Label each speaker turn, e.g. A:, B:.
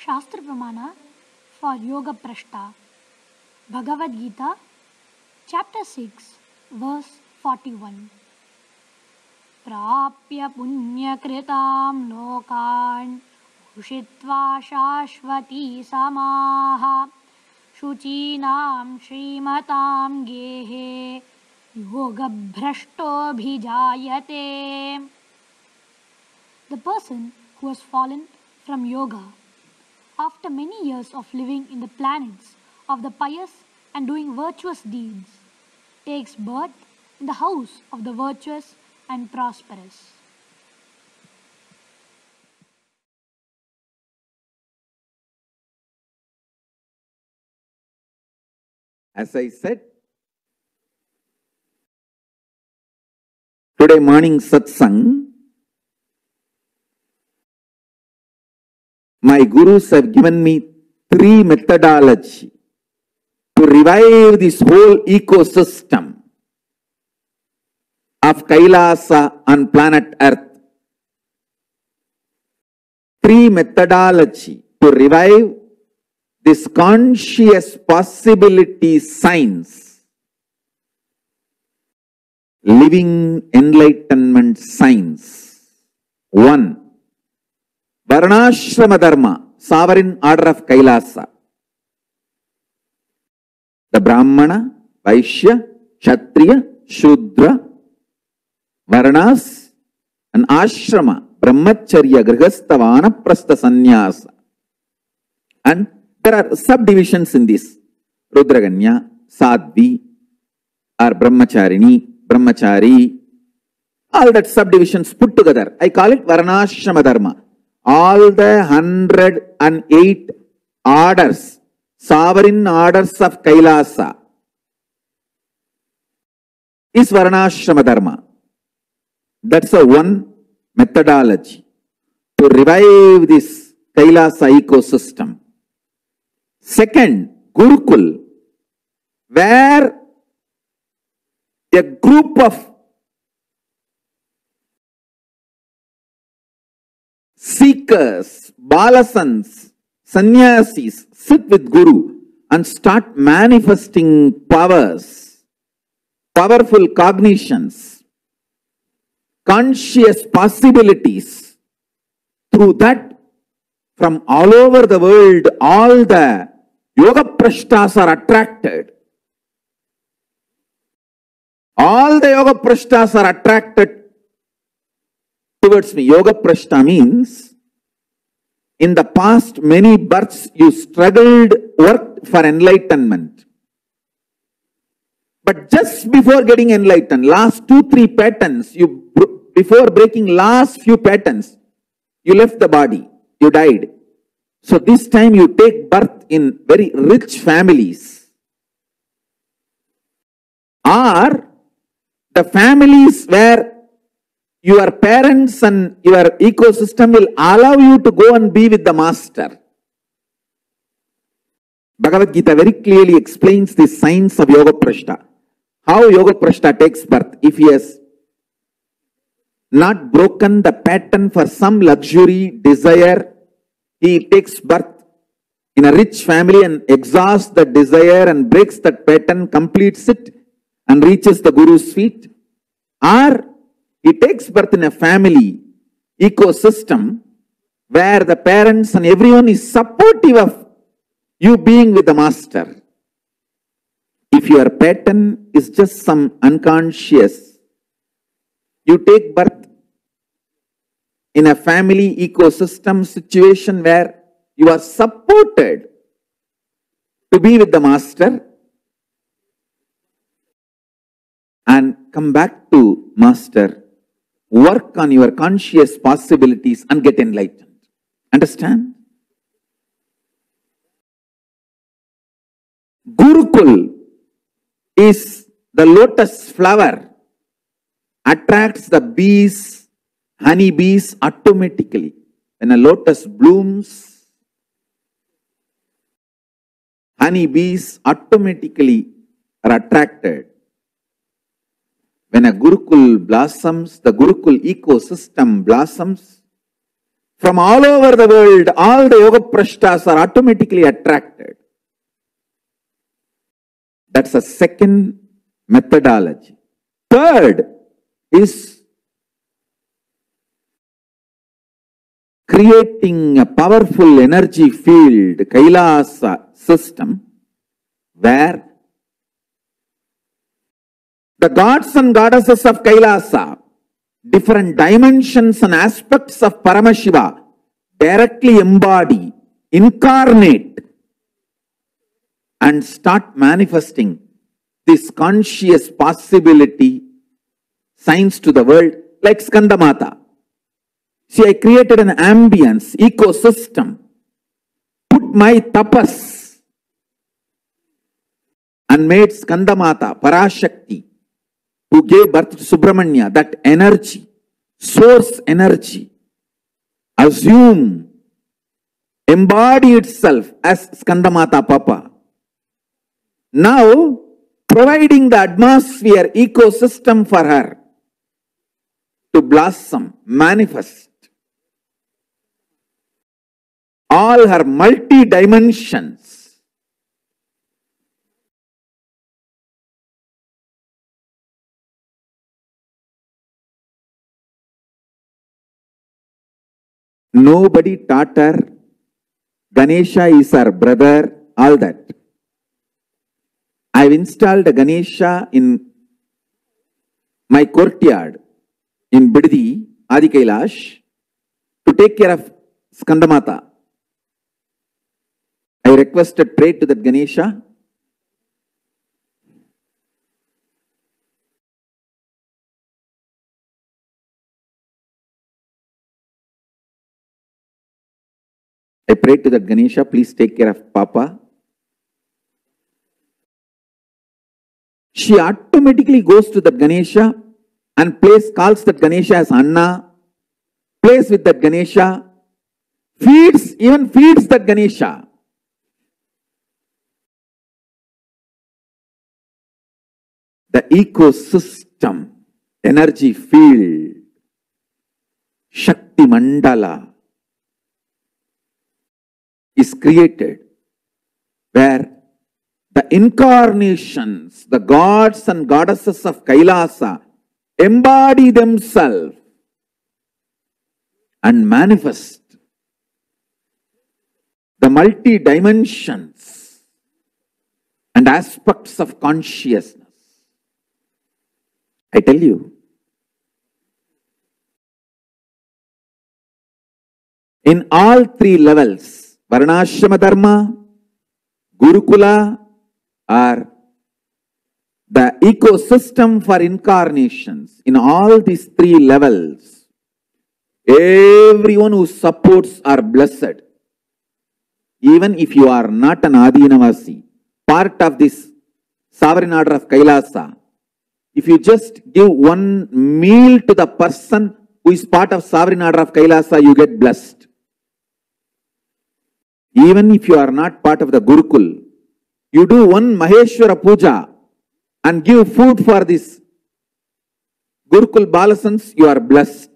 A: Shastra Pramana for Yoga Prashta, Bhagavad Gita, Chapter 6, Verse 41. Prapya punyakritam lokan ushitva shashvati samaha shuchinam shrimatam gehe yoga bhrashto bhijayate. The person who has fallen from yoga after many years of living in the planets of the pious and doing virtuous deeds takes birth in the house of the virtuous and prosperous.
B: As I said, today morning satsang, my gurus have given me 3 methodology to revive this whole ecosystem of Kailasa on planet Earth. 3 methodology to revive this conscious possibility science, living enlightenment science. 1. Varnashrama Dharma, sovereign order of Kailasa. The Brahmana, Vaishya, Kshatriya, Shudra, Varnas, and Ashrama, Brahmacharya, Grihastha, Vanaprastha, Sannyasa. And there are subdivisions in this. Rudraganya, Sadhvi, or Brahmacharini, Brahmachari, all that subdivisions put together. I call it Varnashrama Dharma. All the 108 orders, sovereign orders of Kailasa, is Varnashrama Dharma. That's a one methodology to revive this Kailasa ecosystem. Second, Gurukul, where a group of seekers, balasans, sannyasis sit with Guru and start manifesting powers, powerful cognitions, conscious possibilities. Through that, from all over the world, all the yoga prashtas are attracted. All the yoga prashtas are attracted towards me. Yoga prashta means, in the past many births you struggled, worked for enlightenment. But just before getting enlightened, last 2-3 patterns, before breaking last few patterns, you left the body, you died. So this time you take birth in very rich families. Or the families where your parents and your ecosystem will allow you to go and be with the master. Bhagavad Gita very clearly explains the science of Yoga Prashta. How Yoga Prashta takes birth. If he has not broken the pattern for some luxury, desire, he takes birth in a rich family and exhausts the desire and breaks that pattern, completes it and reaches the Guru's feet. Or he takes birth in a family ecosystem where the parents and everyone is supportive of you being with the master. If your pattern is just some unconscious, you take birth in a family ecosystem situation where you are supported to be with the master and come back to master. Work on your conscious possibilities and get enlightened. Understand? Gurukul is the lotus flower, attracts the bees, honey bees automatically. When a lotus blooms, honey bees automatically are attracted. When a Gurukul blossoms, the Gurukul ecosystem blossoms, from all over the world, all the yoga prashtas are automatically attracted. That's a second methodology. Third is creating a powerful energy field, Kailasa system, where the gods and goddesses of Kailasa, different dimensions and aspects of Paramashiva, directly embody, incarnate, and start manifesting this conscious possibility, signs to the world, like Skandamata. See, I created an ambience, ecosystem, put my tapas, and made Skandamata, Parashakti, who gave birth to Subramanya, that energy, source energy, assume, embody itself as Skandamata Papa. Now, providing the atmosphere, ecosystem for her to blossom, manifest. All her multi-dimensions. Nobody taught her Ganesha is her brother, all that. I've installed a Ganesha in my courtyard in Biddi, Adi Kailash, to take care of Skandamata. I requested, pray to that Ganesha. I prayed to that Ganesha, please take care of Papa. She automatically goes to that Ganesha and calls that Ganesha as Anna, plays with that Ganesha, even feeds that Ganesha. The ecosystem, energy field, Shakti Mandala is created where the incarnations, the gods and goddesses of Kailasa embody themselves and manifest the multi-dimensions and aspects of consciousness. I tell you, in all three levels, Varnashrama Dharma, Gurukula, are the ecosystem for incarnations. In all these three levels, everyone who supports are blessed. Even if you are not an Adinavasi, part of this sovereign order of Kailasa, if you just give one meal to the person who is part of sovereign order of Kailasa, you get blessed. Even if you are not part of the Gurukul, you do one Maheshwara Puja and give food for this Gurukul Balasans, you are blessed.